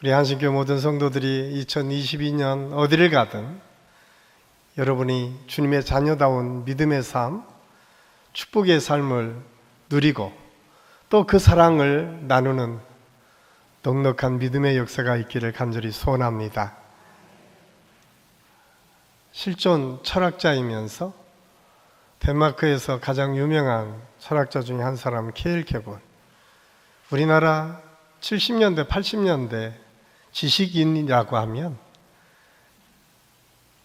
우리 한신교회 모든 성도들이 2022년 어디를 가든 여러분이 주님의 자녀다운 믿음의 삶, 축복의 삶을 누리고 또 그 사랑을 나누는 넉넉한 믿음의 역사가 있기를 간절히 소원합니다. 실존 철학자이면서 덴마크에서 가장 유명한 철학자 중에 한 사람 케일케고르. 우리나라 70년대, 80년대 지식인이라고 하면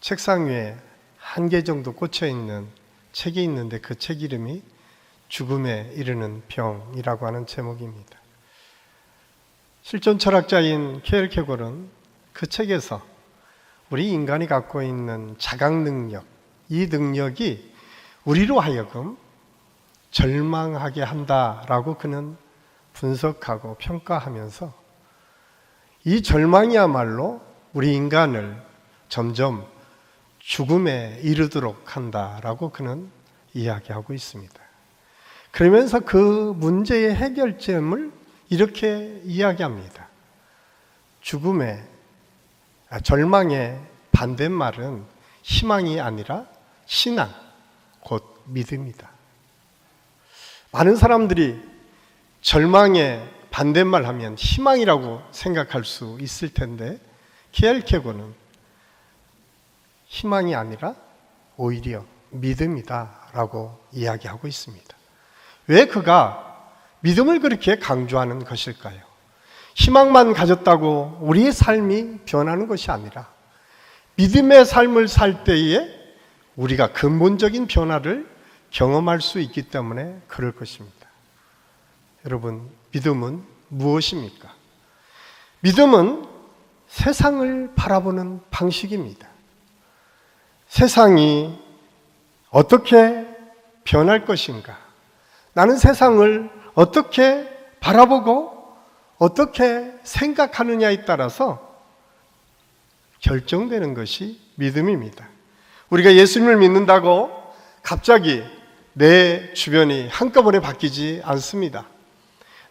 책상 위에 한 개 정도 꽂혀 있는 책이 있는데 그 책 이름이 죽음에 이르는 병이라고 하는 제목입니다. 실존 철학자인 케일케고르는 그 책에서 우리 인간이 갖고 있는 자각 능력, 이 능력이 우리로 하여금 절망하게 한다라고 그는 분석하고 평가하면서 이 절망이야말로 우리 인간을 점점 죽음에 이르도록 한다라고 그는 이야기하고 있습니다. 그러면서 그 문제의 해결점을 이렇게 이야기합니다. 절망의 반대말은 희망이 아니라 신앙, 곧 믿음이다. 많은 사람들이 절망의 반대말 하면 희망이라고 생각할 수 있을 텐데 케일케고르는 희망이 아니라 오히려 믿음이다라고 이야기하고 있습니다. 왜 그가 믿음을 그렇게 강조하는 것일까요? 희망만 가졌다고 우리의 삶이 변하는 것이 아니라 믿음의 삶을 살 때에 우리가 근본적인 변화를 경험할 수 있기 때문에 그럴 것입니다. 여러분, 믿음은 무엇입니까? 믿음은 세상을 바라보는 방식입니다. 세상이 어떻게 변할 것인가? 나는 세상을 어떻게 바라보고 어떻게 생각하느냐에 따라서 결정되는 것이 믿음입니다. 우리가 예수님을 믿는다고 갑자기 내 주변이 한꺼번에 바뀌지 않습니다.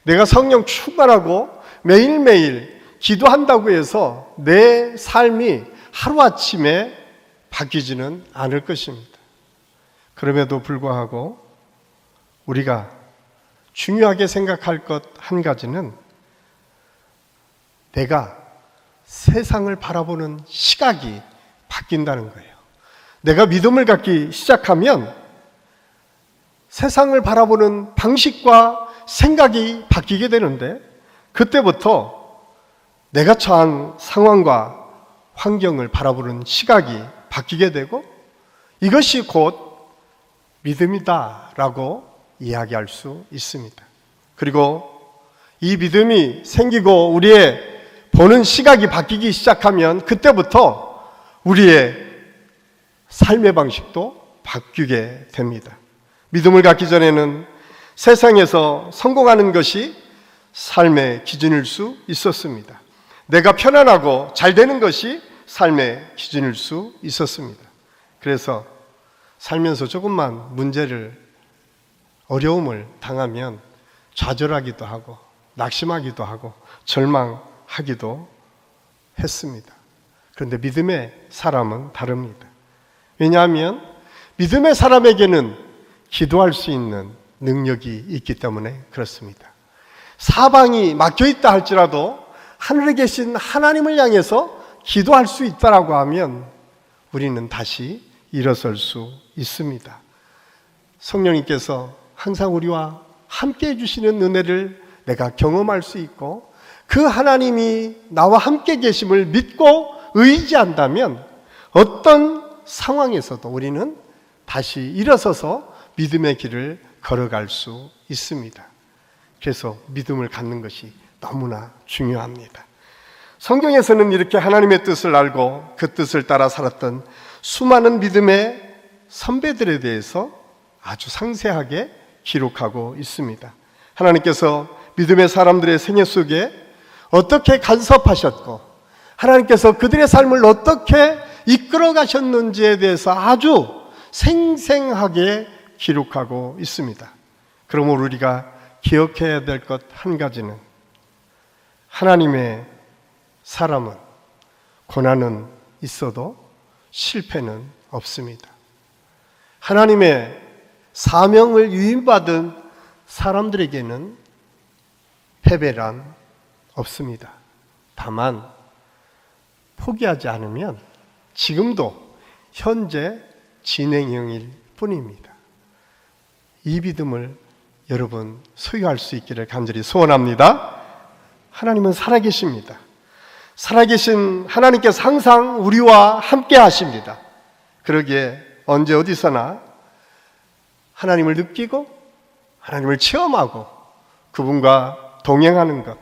내가 성령 충만하고 매일매일 기도한다고 해서 내 삶이 하루아침에 바뀌지는 않을 것입니다. 그럼에도 불구하고 우리가 중요하게 생각할 것 한 가지는 내가 세상을 바라보는 시각이 바뀐다는 거예요. 내가 믿음을 갖기 시작하면 세상을 바라보는 방식과 생각이 바뀌게 되는데 그때부터 내가 처한 상황과 환경을 바라보는 시각이 바뀌게 되고 이것이 곧 믿음이다라고 이야기할 수 있습니다. 그리고 이 믿음이 생기고 우리의 보는 시각이 바뀌기 시작하면 그때부터 우리의 삶의 방식도 바뀌게 됩니다. 믿음을 갖기 전에는 세상에서 성공하는 것이 삶의 기준일 수 있었습니다. 내가 편안하고 잘 되는 것이 삶의 기준일 수 있었습니다. 그래서 살면서 조금만 어려움을 당하면 좌절하기도 하고 낙심하기도 하고 절망하기도 했습니다. 그런데 믿음의 사람은 다릅니다. 왜냐하면 믿음의 사람에게는 기도할 수 있는 능력이 있기 때문에 그렇습니다. 사방이 막혀있다 할지라도 하늘에 계신 하나님을 향해서 기도할 수 있다라고 하면 우리는 다시 일어설 수 있습니다. 성령님께서 항상 우리와 함께 해주시는 은혜를 내가 경험할 수 있고 그 하나님이 나와 함께 계심을 믿고 의지한다면 어떤 상황에서도 우리는 다시 일어서서 믿음의 길을 걸어갈 수 있습니다. 그래서 믿음을 갖는 것이 너무나 중요합니다. 성경에서는 이렇게 하나님의 뜻을 알고 그 뜻을 따라 살았던 수많은 믿음의 선배들에 대해서 아주 상세하게 기록하고 있습니다. 하나님께서 믿음의 사람들의 생애 속에 어떻게 간섭하셨고 하나님께서 그들의 삶을 어떻게 이끌어 가셨는지에 대해서 아주 생생하게 기록하고 있습니다. 그러므로 우리가 기억해야 될 것 한 가지는 하나님의 사람은 고난은 있어도 실패는 없습니다. 하나님의 사명을 위임받은 사람들에게는 패배란 없습니다. 다만 포기하지 않으면 지금도 현재 진행형일 뿐입니다. 이 믿음을 여러분 소유할 수 있기를 간절히 소원합니다. 하나님은 살아계십니다. 살아계신 하나님께서 항상 우리와 함께 하십니다. 그러기에 언제 어디서나 하나님을 느끼고 하나님을 체험하고 그분과 동행하는 것,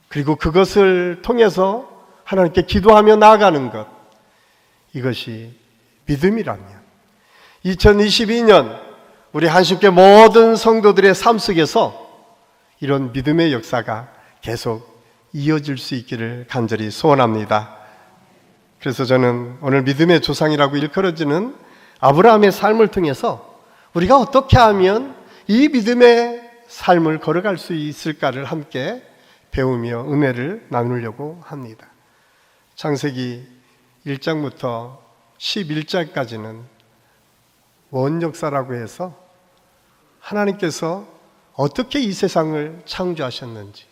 그리고 그것을 통해서 하나님께 기도하며 나아가는 것, 이것이 믿음이라면 2022년 우리 한심교회 모든 성도들의 삶 속에서 이런 믿음의 역사가 계속 이어질 수 있기를 간절히 소원합니다. 그래서 저는 오늘 믿음의 조상이라고 일컬어지는 아브라함의 삶을 통해서 우리가 어떻게 하면 이 믿음의 삶을 걸어갈 수 있을까를 함께 배우며 은혜를 나누려고 합니다. 창세기 1장부터 11장까지는 원역사라고 해서 하나님께서 어떻게 이 세상을 창조하셨는지,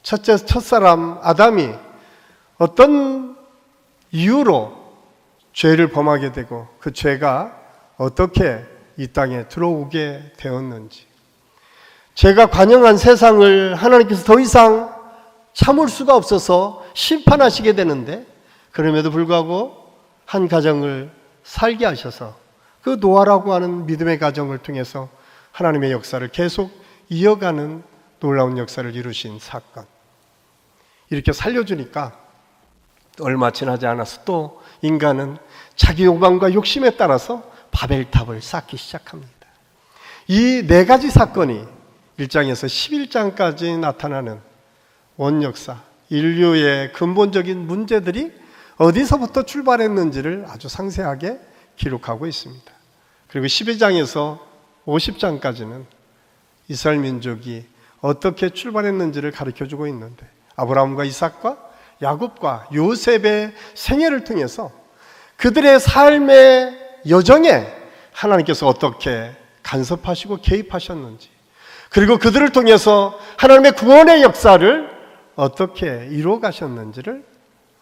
첫사람 아담이 어떤 이유로 죄를 범하게 되고 그 죄가 어떻게 이 땅에 들어오게 되었는지, 죄가 관영한 세상을 하나님께서 더 이상 참을 수가 없어서 심판하시게 되는데 그럼에도 불구하고 한 가정을 살게 하셔서 그 노아라고 하는 믿음의 가정을 통해서 하나님의 역사를 계속 이어가는 놀라운 역사를 이루신 사건, 이렇게 살려주니까 얼마 지나지 않아서 또 인간은 자기 욕망과 욕심에 따라서 바벨탑을 쌓기 시작합니다. 이 네 가지 사건이 1장에서 11장까지 나타나는 원역사, 인류의 근본적인 문제들이 어디서부터 출발했는지를 아주 상세하게 기록하고 있습니다. 그리고 12장에서 50장까지는 이스라엘 민족이 어떻게 출발했는지를 가르쳐주고 있는데, 아브라함과 이삭과 야곱과 요셉의 생애를 통해서 그들의 삶의 여정에 하나님께서 어떻게 간섭하시고 개입하셨는지, 그리고 그들을 통해서 하나님의 구원의 역사를 어떻게 이루어 가셨는지를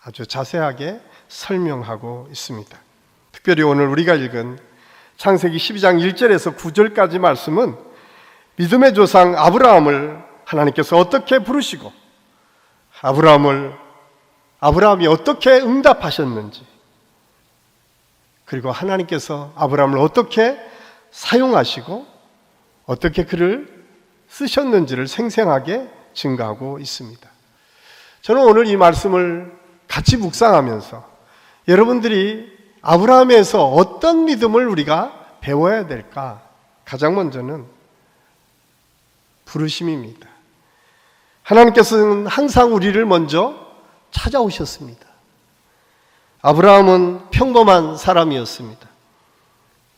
아주 자세하게 설명하고 있습니다. 특별히 오늘 우리가 읽은 창세기 12장 1절에서 9절까지 말씀은 믿음의 조상 아브라함을 하나님께서 어떻게 부르시고 아브라함이 어떻게 응답하셨는지, 그리고 하나님께서 아브라함을 어떻게 사용하시고 어떻게 그를 쓰셨는지를 생생하게 증거하고 있습니다. 저는 오늘 이 말씀을 같이 묵상하면서 여러분들이 아브라함에서 어떤 믿음을 우리가 배워야 될까? 가장 먼저는 부르심입니다. 하나님께서는 항상 우리를 먼저 찾아오셨습니다. 아브라함은 평범한 사람이었습니다.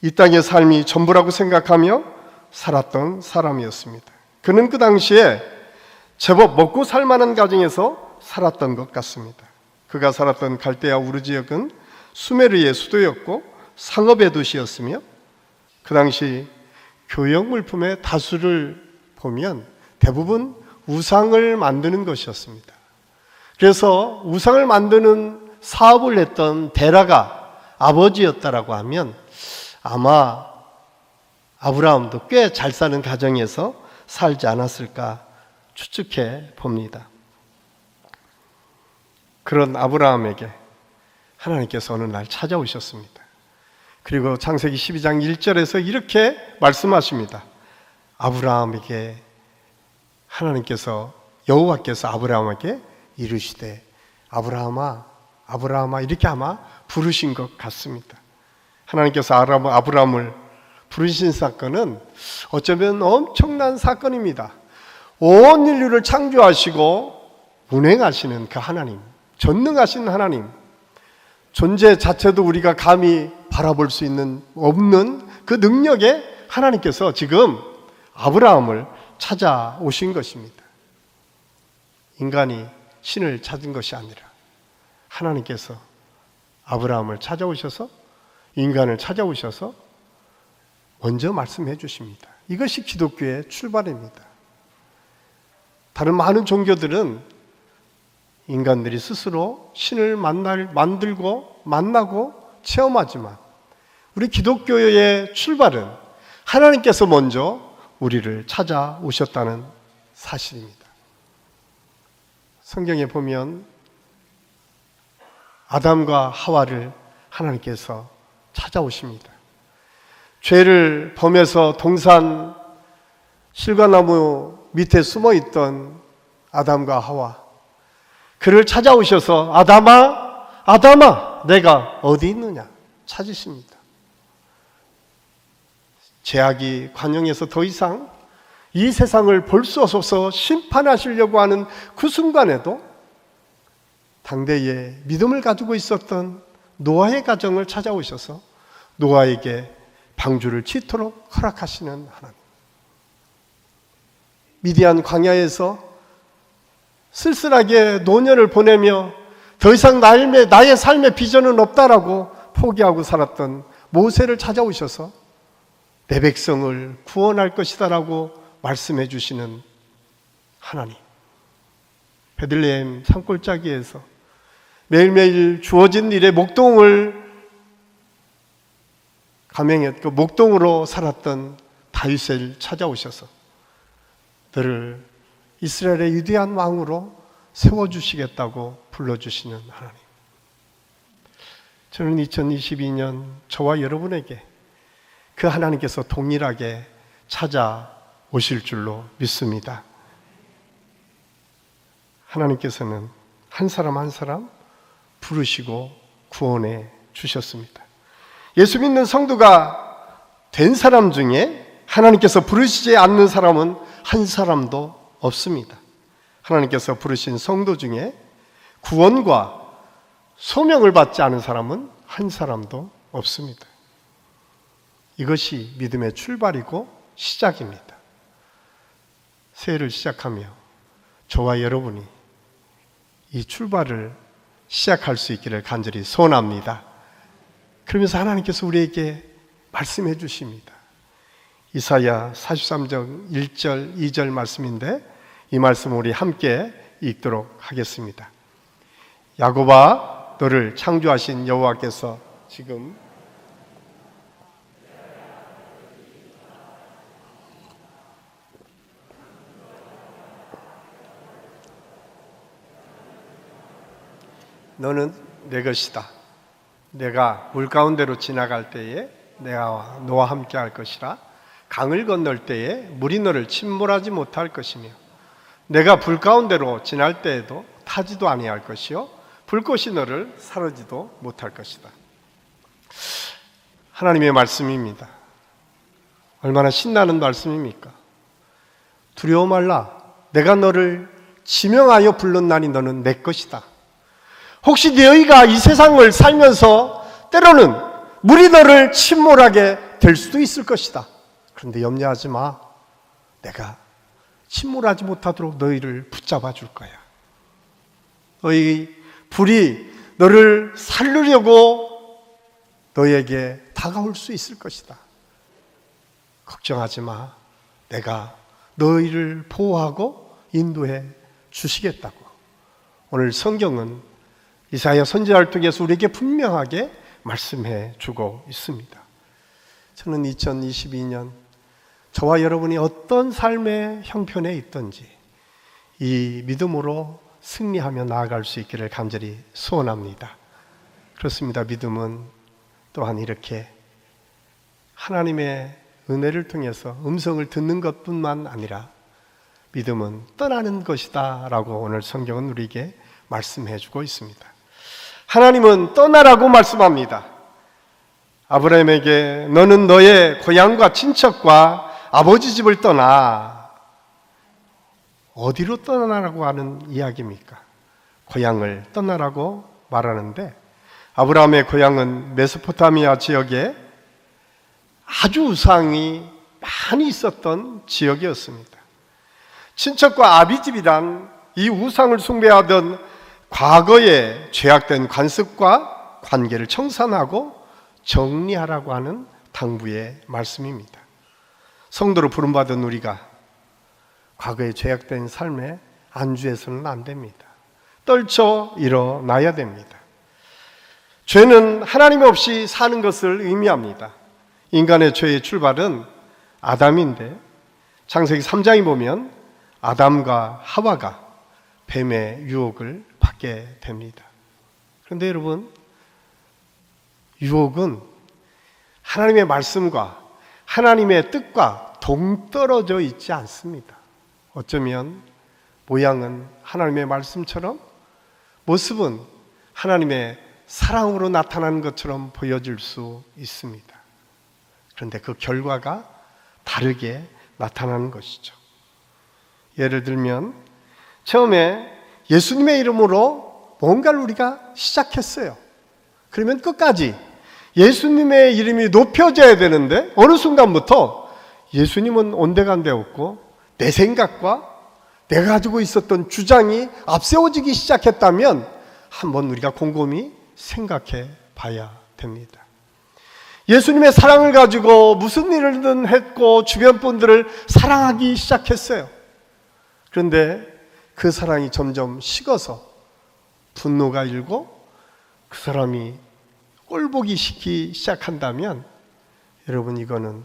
이 땅의 삶이 전부라고 생각하며 살았던 사람이었습니다. 그는 그 당시에 제법 먹고 살만한 가정에서 살았던 것 같습니다. 그가 살았던 갈대아 우르 지역은 수메르의 수도였고 상업의 도시였으며, 그 당시 교역 물품의 다수를 보면 대부분 우상을 만드는 것이었습니다. 그래서 우상을 만드는 사업을 했던 데라가 아버지였다라고 하면 아마 아브라함도 꽤 잘 사는 가정에서 살지 않았을까 추측해 봅니다. 그런 아브라함에게 하나님께서 어느 날 찾아오셨습니다. 그리고 창세기 12장 1절에서 이렇게 말씀하십니다. 아브라함에게 하나님께서, 여호와께서 아브라함에게 이르시되 아브라함아 아브라함아, 이렇게 아마 부르신 것 같습니다. 하나님께서 아브라함을 부르신 사건은 어쩌면 엄청난 사건입니다. 온 인류를 창조하시고 운행하시는 그 하나님, 전능하신 하나님, 존재 자체도 우리가 감히 바라볼 수 없는 그 능력에 하나님께서 지금 아브라함을 찾아오신 것입니다. 인간이 신을 찾은 것이 아니라 하나님께서 아브라함을 찾아오셔서 인간을 찾아오셔서 먼저 말씀해 주십니다. 이것이 기독교의 출발입니다. 다른 많은 종교들은 인간들이 스스로 신을 만들고 만나고 체험하지만 우리 기독교의 출발은 하나님께서 먼저 우리를 찾아오셨다는 사실입니다. 성경에 보면 아담과 하와를 하나님께서 찾아오십니다. 죄를 범해서 동산 실과나무 밑에 숨어있던 아담과 하와, 그를 찾아오셔서 아담아, 아담아, 내가 어디 있느냐 찾으십니다. 죄악이 관영에서 더 이상 이 세상을 볼 수 없어서 심판하시려고 하는 그 순간에도 당대에 믿음을 가지고 있었던 노아의 가정을 찾아오셔서 노아에게 방주를 짓도록 허락하시는 하나님. 미디안 광야에서 쓸쓸하게 노년을 보내며 더 이상 나의 삶의 비전은 없다라고 포기하고 살았던 모세를 찾아오셔서 내 백성을 구원할 것이다라고 말씀해 주시는 하나님. 베들레헴 산골짜기에서 매일매일 주어진 일에 목동을 감행했고 목동으로 살았던 다윗을 찾아오셔서 너를 이스라엘의 위대한 왕으로 세워주시겠다고 불러주시는 하나님. 저는 2022년 저와 여러분에게 그 하나님께서 동일하게 찾아오실 줄로 믿습니다. 하나님께서는 한 사람 한 사람 부르시고 구원해 주셨습니다. 예수 믿는 성도가 된 사람 중에 하나님께서 부르시지 않는 사람은 한 사람도 없습니다. 하나님께서 부르신 성도 중에 구원과 소명을 받지 않은 사람은 한 사람도 없습니다. 이것이 믿음의 출발이고 시작입니다. 새해를 시작하며 저와 여러분이 이 출발을 시작할 수 있기를 간절히 소원합니다. 그러면서 하나님께서 우리에게 말씀해 주십니다. 이사야 43장 1절 2절 말씀인데 이 말씀을 우리 함께 읽도록 하겠습니다. 야곱아, 너를 창조하신 여호와께서 지금 너는 내 것이다. 내가 물 가운데로 지나갈 때에 내가 너와 함께 할 것이라. 강을 건널 때에 물이 너를 침몰하지 못할 것이며 내가 불 가운데로 지날 때에도 타지도 아니할 것이요 불꽃이 너를 사르지도 못할 것이다. 하나님의 말씀입니다. 얼마나 신나는 말씀입니까? 두려워 말라. 내가 너를 지명하여 불렀나니 너는 내 것이다. 혹시 너희가 이 세상을 살면서 때로는 물이 너를 침몰하게 될 수도 있을 것이다. 그런데 염려하지 마. 내가 침몰하지 못하도록 너희를 붙잡아 줄 거야. 너희 불이 너를 살리려고 너희에게 다가올 수 있을 것이다. 걱정하지 마. 내가 너희를 보호하고 인도해 주시겠다고. 오늘 성경은 이사야 선지자를 통해서 우리에게 분명하게 말씀해 주고 있습니다. 저는 2022년 저와 여러분이 어떤 삶의 형편에 있든지 이 믿음으로 승리하며 나아갈 수 있기를 간절히 소원합니다. 그렇습니다. 믿음은 또한 이렇게 하나님의 은혜를 통해서 음성을 듣는 것뿐만 아니라 믿음은 떠나는 것이다 라고 오늘 성경은 우리에게 말씀해 주고 있습니다. 하나님은 떠나라고 말씀합니다. 아브라함에게 너는 너의 고향과 친척과 아버지 집을 떠나. 어디로 떠나라고 하는 이야기입니까? 고향을 떠나라고 말하는데 아브라함의 고향은 메소포타미아 지역에 아주 우상이 많이 있었던 지역이었습니다. 친척과 아비집이란 이 우상을 숭배하던 과거의 죄악된 관습과 관계를 청산하고 정리하라고 하는 당부의 말씀입니다. 성도로 부름받은 우리가 과거의 죄악된 삶에 안주해서는 안 됩니다. 떨쳐 일어나야 됩니다. 죄는 하나님 없이 사는 것을 의미합니다. 인간의 죄의 출발은 아담인데 창세기 3장에 보면 아담과 하와가 뱀의 유혹을 받게 됩니다. 그런데 여러분, 유혹은 하나님의 말씀과 하나님의 뜻과 동떨어져 있지 않습니다. 어쩌면 모양은 하나님의 말씀처럼, 모습은 하나님의 사랑으로 나타나는 것처럼 보여질 수 있습니다. 그런데 그 결과가 다르게 나타나는 것이죠. 예를 들면 처음에 예수님의 이름으로 뭔가를 우리가 시작했어요. 그러면 끝까지 예수님의 이름이 높여져야 되는데 어느 순간부터 예수님은 온데간데 없고 내 생각과 내가 가지고 있었던 주장이 앞세워지기 시작했다면 한번 우리가 곰곰이 생각해 봐야 됩니다. 예수님의 사랑을 가지고 무슨 일을든 했고 주변 분들을 사랑하기 시작했어요. 그런데 그 사랑이 점점 식어서 분노가 일고 그 사람이 꼴보기 싫기 시작한다면 여러분, 이거는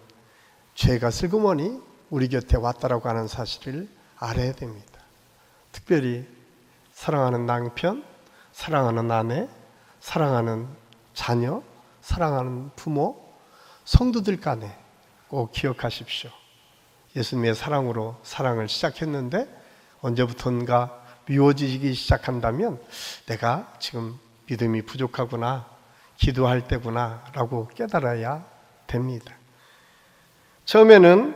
죄가 슬그머니 우리 곁에 왔다라고 하는 사실을 알아야 됩니다. 특별히 사랑하는 남편, 사랑하는 아내, 사랑하는 자녀, 사랑하는 부모, 성도들 간에 꼭 기억하십시오. 예수님의 사랑으로 사랑을 시작했는데 언제부턴가 미워지기 시작한다면 내가 지금 믿음이 부족하구나, 기도할 때구나 라고 깨달아야 됩니다. 처음에는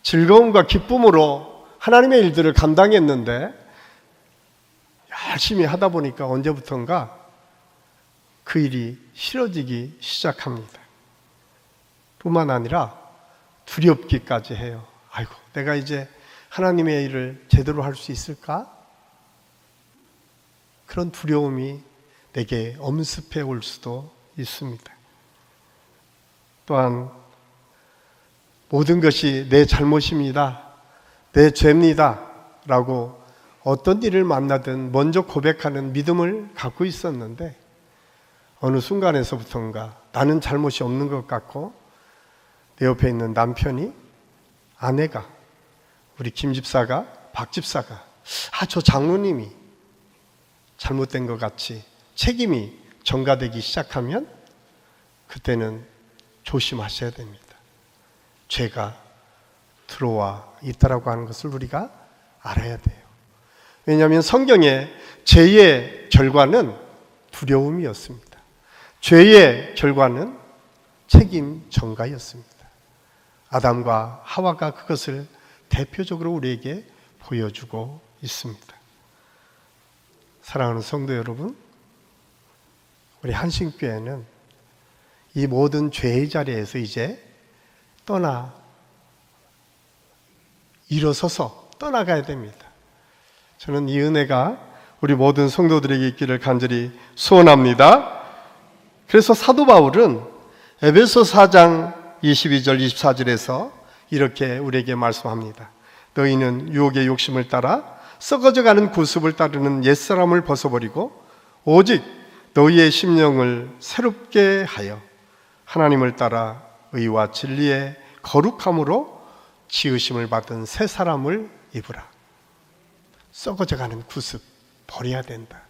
즐거움과 기쁨으로 하나님의 일들을 감당했는데 열심히 하다 보니까 언제부턴가 그 일이 싫어지기 시작합니다. 뿐만 아니라 두렵기까지 해요. 아이고, 내가 이제 하나님의 일을 제대로 할 수 있을까? 그런 두려움이 내게 엄습해 올 수도 있습니다. 또한 모든 것이 내 잘못입니다, 내 죄입니다 라고 어떤 일을 만나든 먼저 고백하는 믿음을 갖고 있었는데 어느 순간에서부터인가 나는 잘못이 없는 것 같고 내 옆에 있는 남편이, 아내가, 우리 김 집사가, 박 집사가 저 장로님이 잘못된 것 같이 책임이 전가되기 시작하면 그때는 조심하셔야 됩니다. 죄가 들어와 있다라고 하는 것을 우리가 알아야 돼요. 왜냐하면 성경에 죄의 결과는 두려움이었습니다. 죄의 결과는 책임 전가였습니다. 아담과 하와가 그것을 대표적으로 우리에게 보여주고 있습니다. 사랑하는 성도 여러분, 우리 한신교회는 이 모든 죄의 자리에서 이제 일어서서 떠나가야 됩니다. 저는 이 은혜가 우리 모든 성도들에게 있기를 간절히 소원합니다. 그래서 사도 바울은 에베소 4장 22절 24절에서 이렇게 우리에게 말씀합니다. 너희는 유혹의 욕심을 따라 썩어져가는 구습을 따르는 옛사람을 벗어버리고 오직 너희의 심령을 새롭게 하여 하나님을 따라 의와 진리의 거룩함으로 지으심을 받은 새 사람을 입으라. 썩어져가는 구습 버려야 된다.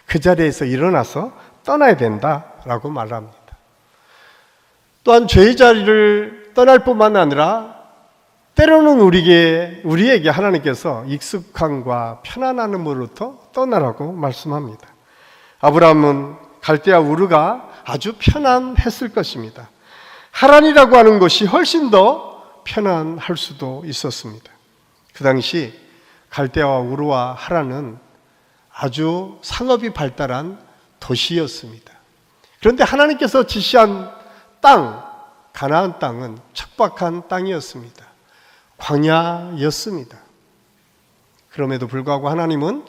그 자리에서 일어나서 떠나야 된다라고 말합니다. 또한 죄의 자리를 떠날 뿐만 아니라 때로는 우리에게 하나님께서 익숙함과 편안함으로부터 떠나라고 말씀합니다. 아브라함은 갈대아 우르가 아주 편안했을 것입니다. 하란이라고 하는 것이 훨씬 더 편안할 수도 있었습니다. 그 당시 갈대아와 우르와 하란은 아주 상업이 발달한 도시였습니다. 그런데 하나님께서 지시한 땅, 가나안 땅은 척박한 땅이었습니다. 광야였습니다. 그럼에도 불구하고 하나님은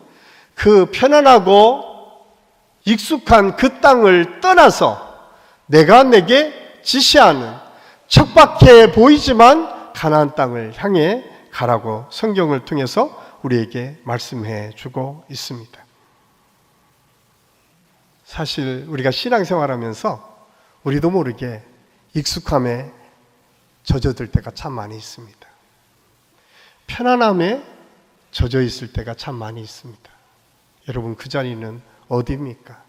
그 편안하고 익숙한 그 땅을 떠나서 내가 내게 지시하는 척박해 보이지만 가나안 땅을 향해 가라고 성경을 통해서 우리에게 말씀해 주고 있습니다. 사실 우리가 신앙생활하면서 우리도 모르게 익숙함에 젖어들 때가 참 많이 있습니다. 편안함에 젖어 있을 때가 참 많이 있습니다. 여러분, 그 자리는 어디입니까?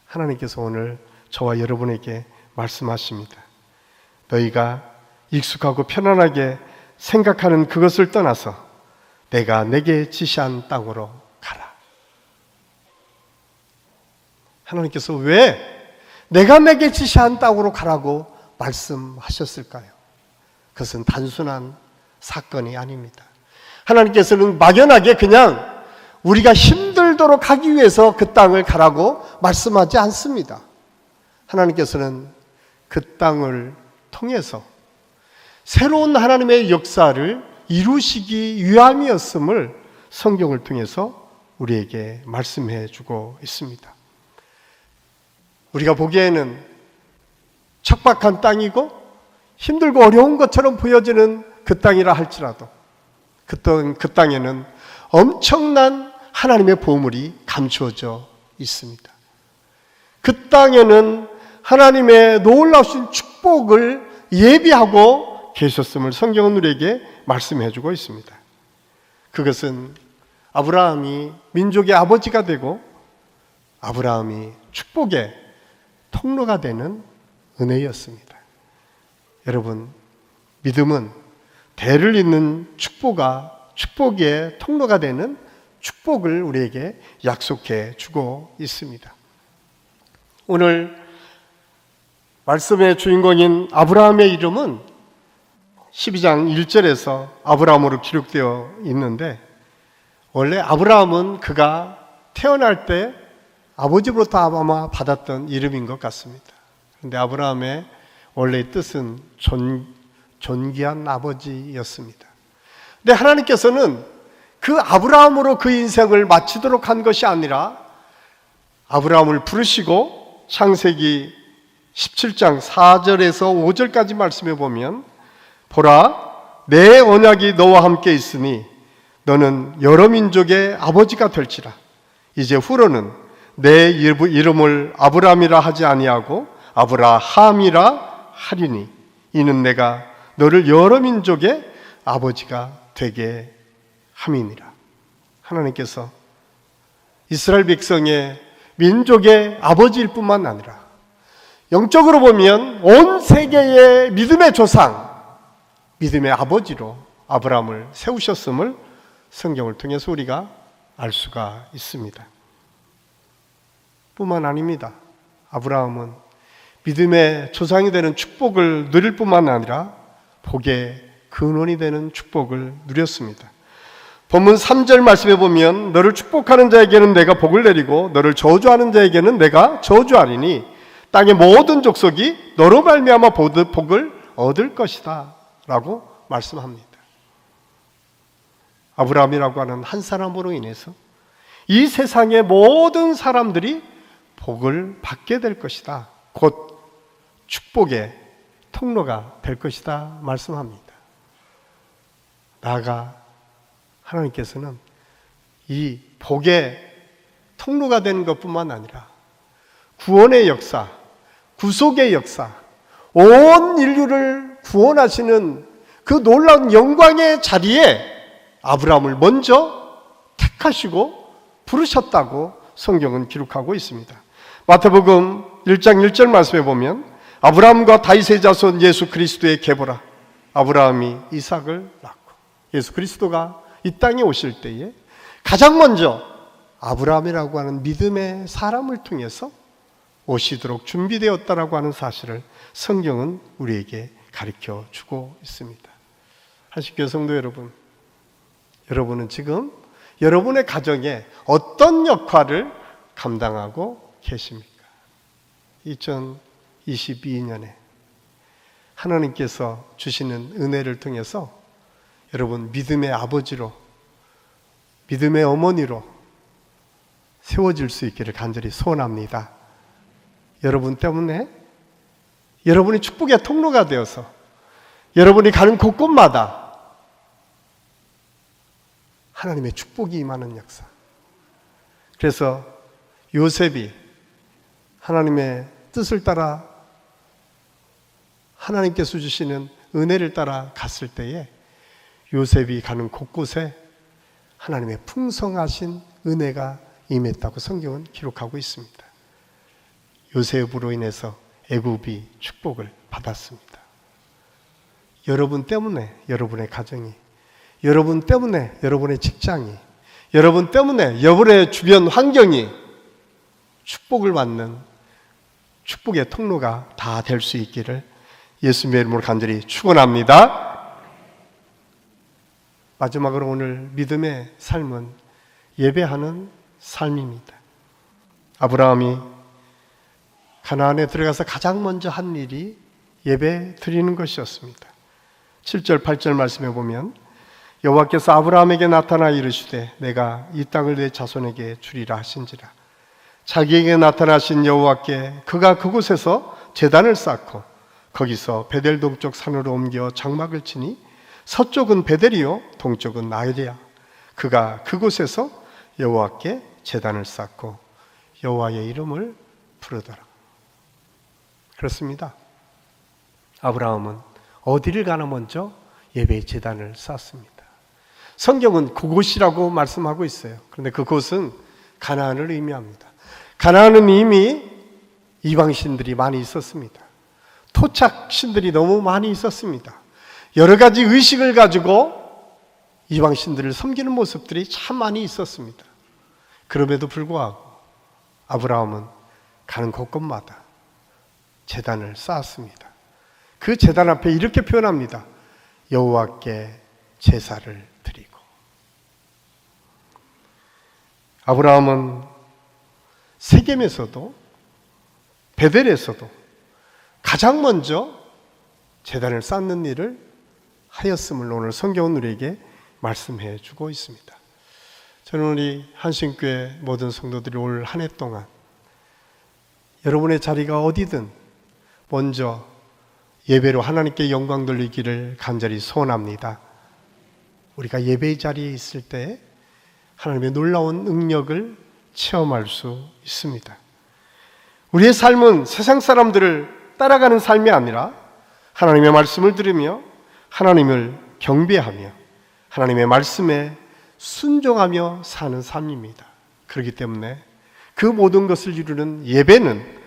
하나님께서 오늘 저와 여러분에게 말씀하십니다. 너희가 익숙하고 편안하게 생각하는 그것을 떠나서 내가 내게 지시한 땅으로 가라. 하나님께서 왜 내가 내게 지시한 땅으로 가라고 말씀하셨을까요? 그것은 단순한 사건이 아닙니다. 하나님께서는 막연하게 그냥 우리가 힘들도록 가기 위해서 그 땅을 가라고 말씀하지 않습니다. 하나님께서는 그 땅을 통해서 새로운 하나님의 역사를 이루시기 위함이었음을 성경을 통해서 우리에게 말씀해 주고 있습니다. 우리가 보기에는 척박한 땅이고 힘들고 어려운 것처럼 보여지는 그 땅이라 할지라도 그 땅에는 엄청난 하나님의 보물이 감추어져 있습니다. 그 땅에는 하나님의 놀라우신 축복을 예비하고 계셨음을 성경은 우리에게 말씀해 주고 있습니다. 그것은 아브라함이 민족의 아버지가 되고 아브라함이 축복의 통로가 되는 은혜였습니다. 여러분, 믿음은 대를 잇는 축복의 통로가 되는 축복을 우리에게 약속해 주고 있습니다. 오늘 말씀의 주인공인 아브라함의 이름은 12장 1절에서 아브라함으로 기록되어 있는데, 원래 아브라함은 그가 태어날 때 아버지로부터 아마 받았던 이름인 것 같습니다. 그런데 아브라함의 원래의 뜻은 존귀한 아버지였습니다. 근데 하나님께서는 그 아브라함으로 그 인생을 마치도록 한 것이 아니라 아브라함을 부르시고 창세기 17장 4절에서 5절까지 말씀해 보면, 보라, 내 언약이 너와 함께 있으니 너는 여러 민족의 아버지가 될지라. 이제 후로는 내 이름을 아브라함이라 하지 아니하고 아브라함이라 하리니 이는 내가 너를 여러 민족의 아버지가 되게 함이니라. 하나님께서 이스라엘 백성의 민족의 아버지일 뿐만 아니라 영적으로 보면 온 세계의 믿음의 조상, 믿음의 아버지로 아브라함을 세우셨음을 성경을 통해서 우리가 알 수가 있습니다. 뿐만 아닙니다. 아브라함은 믿음의 조상이 되는 축복을 누릴 뿐만 아니라 복의 근원이 되는 축복을 누렸습니다. 본문 3절 말씀에 보면 너를 축복하는 자에게는 내가 복을 내리고 너를 저주하는 자에게는 내가 저주하리니 땅의 모든 족속이 너로 말미암아 복을 얻을 것이다 라고 말씀합니다. 아브라함이라고 하는 한 사람으로 인해서 이 세상의 모든 사람들이 복을 받게 될 것이다, 곧 축복의 통로가 될 것이다 말씀합니다. 나아가 하나님께서는 이 복의 통로가 되는 것뿐만 아니라 구원의 역사, 구속의 역사, 온 인류를 구원하시는 그 놀라운 영광의 자리에 아브라함을 먼저 택하시고 부르셨다고 성경은 기록하고 있습니다. 마태복음 1장 1절 말씀에 보면 아브라함과 다윗의 자손 예수 그리스도의 계보라. 아브라함이 이삭을 낳고 예수 그리스도가 이 땅에 오실 때에 가장 먼저 아브라함이라고 하는 믿음의 사람을 통해서 오시도록 준비되었다라고 하는 사실을 성경은 우리에게 가르쳐 주고 있습니다. 하식교 성도 여러분, 여러분은 지금 여러분의 가정에 어떤 역할을 감당하고 계십니까? 2022년에 하나님께서 주시는 은혜를 통해서 여러분 믿음의 아버지로 믿음의 어머니로 세워질 수 있기를 간절히 소원합니다. 여러분 때문에, 여러분이 축복의 통로가 되어서 여러분이 가는 곳곳마다 하나님의 축복이 임하는 역사. 그래서 요셉이 하나님의 뜻을 따라 하나님께서 주시는 은혜를 따라 갔을 때에 요셉이 가는 곳곳에 하나님의 풍성하신 은혜가 임했다고 성경은 기록하고 있습니다. 요셉으로 인해서 애굽이 축복을 받았습니다. 여러분 때문에 여러분의 가정이, 여러분 때문에 여러분의 직장이, 여러분 때문에 여러분의 주변 환경이 축복을 받는 축복의 통로가 다 될 수 있기를 예수님의 이름으로 간절히 축원합니다. 마지막으로 오늘 믿음의 삶은 예배하는 삶입니다. 아브라함이 가나안에 들어가서 가장 먼저 한 일이 예배 드리는 것이었습니다. 7절 8절 말씀해 보면 여호와께서 아브라함에게 나타나 이르시되 내가 이 땅을 내 자손에게 주리라 하신지라. 자기에게 나타나신 여호와께 그가 그곳에서 제단을 쌓고 거기서 베델 동쪽 산으로 옮겨 장막을 치니 서쪽은 베델이요 동쪽은 나일이야. 그가 그곳에서 여호와께 제단을 쌓고 여호와의 이름을 부르더라. 그렇습니다. 아브라함은 어디를 가나 먼저 예배의 제단을 쌓습니다. 성경은 그곳이라고 말씀하고 있어요. 그런데 그곳은 가나안을 의미합니다. 가나안은 이미 이방신들이 많이 있었습니다. 토착신들이 너무 많이 있었습니다. 여러 가지 의식을 가지고 이방신들을 섬기는 모습들이 참 많이 있었습니다. 그럼에도 불구하고 아브라함은 가는 곳곳마다 제단을 쌓았습니다. 그 제단 앞에 이렇게 표현합니다. 여호와께 제사를 드리고. 아브라함은 세겜에서도 베델에서도 가장 먼저 제단을 쌓는 일을 하였음을 오늘 성경은 우리에게 말씀해 주고 있습니다. 저는 우리 한신교회 모든 성도들이 올 한 해 동안 여러분의 자리가 어디든 먼저 예배로 하나님께 영광 돌리기를 간절히 소원합니다. 우리가 예배의 자리에 있을 때 하나님의 놀라운 능력을 체험할 수 있습니다. 우리의 삶은 세상 사람들을 따라가는 삶이 아니라 하나님의 말씀을 들으며 하나님을 경배하며 하나님의 말씀에 순종하며 사는 삶입니다. 그렇기 때문에 그 모든 것을 이루는 예배는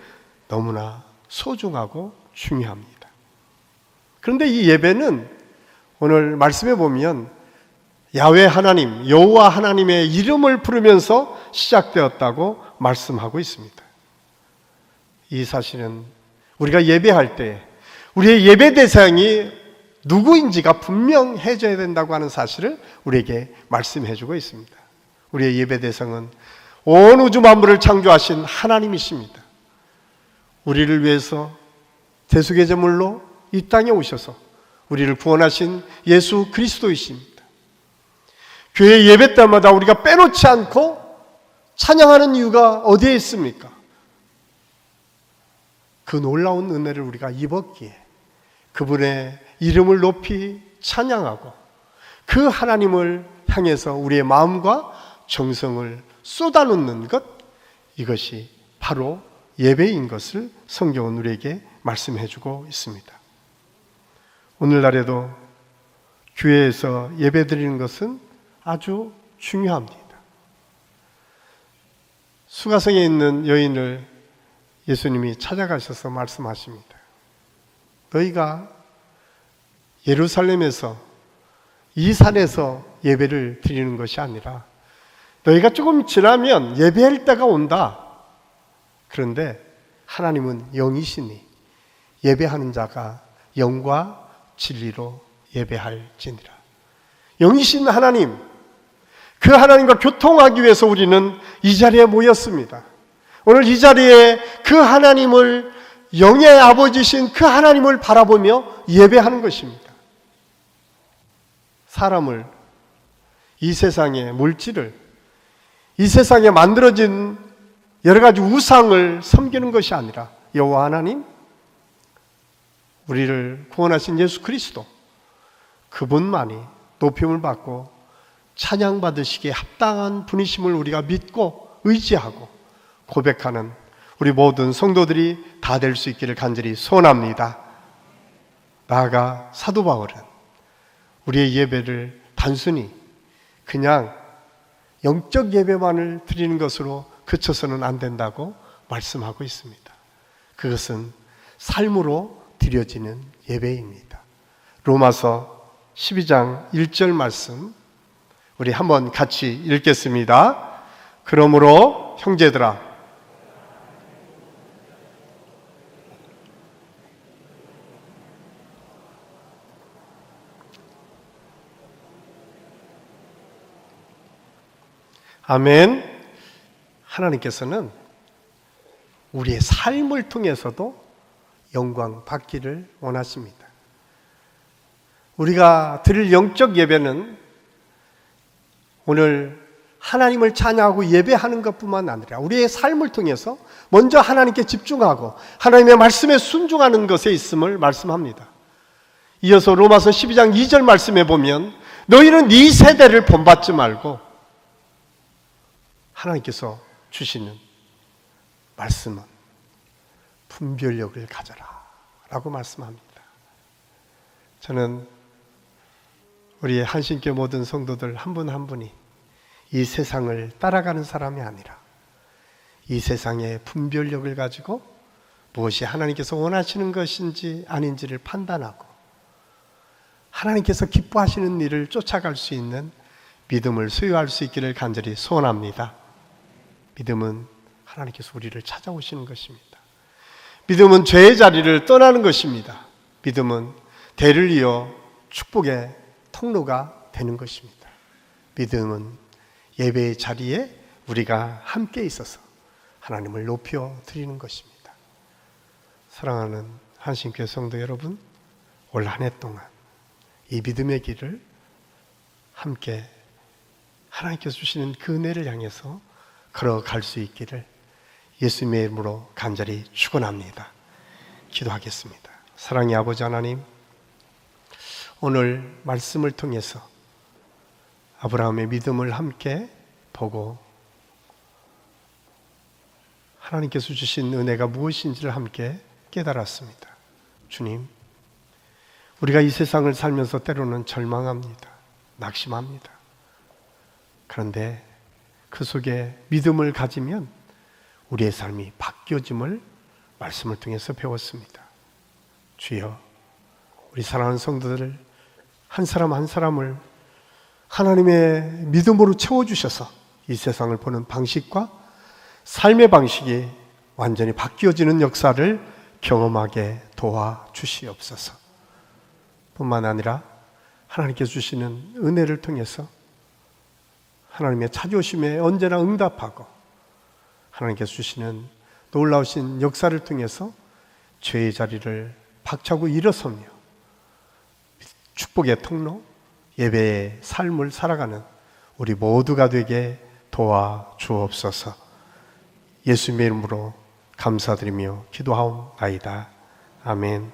너무나 소중하고 중요합니다. 그런데 이 예배는 오늘 말씀해 보면 야훼 하나님, 여호와 하나님의 이름을 부르면서 시작되었다고 말씀하고 있습니다. 이 사실은 우리가 예배할 때 우리의 예배 대상이 누구인지가 분명해져야 된다고 하는 사실을 우리에게 말씀해 주고 있습니다. 우리의 예배 대상은 온 우주 만물을 창조하신 하나님이십니다. 우리를 위해서 대속의 제물로 이 땅에 오셔서 우리를 구원하신 예수 그리스도이십니다. 교회 예배 때마다 우리가 빼놓지 않고 찬양하는 이유가 어디에 있습니까? 그 놀라운 은혜를 우리가 입었기에 그분의 이름을 높이 찬양하고 그 하나님을 향해서 우리의 마음과 정성을 쏟아놓는 것, 이것이 바로 예배인 것을 성경은 우리에게 말씀해주고 있습니다. 오늘날에도 교회에서 예배드리는 것은 아주 중요합니다. 수가성에 있는 여인을 예수님이 찾아가셔서 말씀하십니다. 너희가 예루살렘에서 이 산에서 예배를 드리는 것이 아니라 너희가 조금 지나면 예배할 때가 온다. 그런데 하나님은 영이시니 예배하는 자가 영과 진리로 예배할지니라. 영이신 하나님, 그 하나님과 교통하기 위해서 우리는 이 자리에 모였습니다. 오늘 이 자리에 그 하나님을, 영의 아버지신 그 하나님을 바라보며 예배하는 것입니다. 사람을 이 세상의 물질을, 이 세상에 만들어진 여러 가지 우상을 섬기는 것이 아니라 여호와 하나님, 우리를 구원하신 예수 그리스도, 그분만이 높임을 받고 찬양받으시기에 합당한 분이심을 우리가 믿고 의지하고 고백하는 우리 모든 성도들이 다 될 수 있기를 간절히 소원합니다. 나아가 사도 바울은 우리의 예배를 단순히 그냥 영적 예배만을 드리는 것으로 그쳐서는 안 된다고 말씀하고 있습니다. 그것은 삶으로 드려지는 예배입니다. 로마서 12장 1절 말씀 우리 한번 같이 읽겠습니다. 그러므로 형제들아, 아멘. 하나님께서는 우리의 삶을 통해서도 영광 받기를 원하십니다. 우리가 드릴 영적 예배는 오늘 하나님을 찬양하고 예배하는 것뿐만 아니라 우리의 삶을 통해서 먼저 하나님께 집중하고 하나님의 말씀에 순종하는 것에 있음을 말씀합니다. 이어서 로마서 12장 2절 말씀에 보면 너희는 네 세대를 본받지 말고 하나님께서 주시는 말씀은 분별력을 가져라 라고 말씀합니다. 저는 우리의 한신교회 모든 성도들 한 분 한 분이 이 세상을 따라가는 사람이 아니라 이 세상의 분별력을 가지고 무엇이 하나님께서 원하시는 것인지 아닌지를 판단하고 하나님께서 기뻐하시는 일을 쫓아갈 수 있는 믿음을 소유할 수 있기를 간절히 소원합니다. 믿음은 하나님께서 우리를 찾아오시는 것입니다. 믿음은 죄의 자리를 떠나는 것입니다. 믿음은 대를 이어 축복의 통로가 되는 것입니다. 믿음은 예배의 자리에 우리가 함께 있어서 하나님을 높여 드리는 것입니다. 사랑하는 한신교회 성도 여러분, 올 한 해 동안 이 믿음의 길을 함께 하나님께서 주시는 그 은혜를 향해서 걸어갈 수 있기를 예수님의 이름으로 간절히 축원합니다. 기도하겠습니다. 사랑의 아버지 하나님, 오늘 말씀을 통해서 아브라함의 믿음을 함께 보고 하나님께서 주신 은혜가 무엇인지를 함께 깨달았습니다. 주님, 우리가 이 세상을 살면서 때로는 절망합니다. 낙심합니다. 그런데 그 속에 믿음을 가지면 우리의 삶이 바뀌어짐을 말씀을 통해서 배웠습니다. 주여, 우리 사랑하는 성도들 한 사람 한 사람을 하나님의 믿음으로 채워주셔서 이 세상을 보는 방식과 삶의 방식이 완전히 바뀌어지는 역사를 경험하게 도와주시옵소서. 뿐만 아니라 하나님께서 주시는 은혜를 통해서 하나님의 찾아오심에 언제나 응답하고 하나님께서 주시는 놀라우신 역사를 통해서 죄의 자리를 박차고 일어서며 축복의 통로, 예배의 삶을 살아가는 우리 모두가 되게 도와주옵소서. 예수님의 이름으로 감사드리며 기도하옵나이다. 아멘.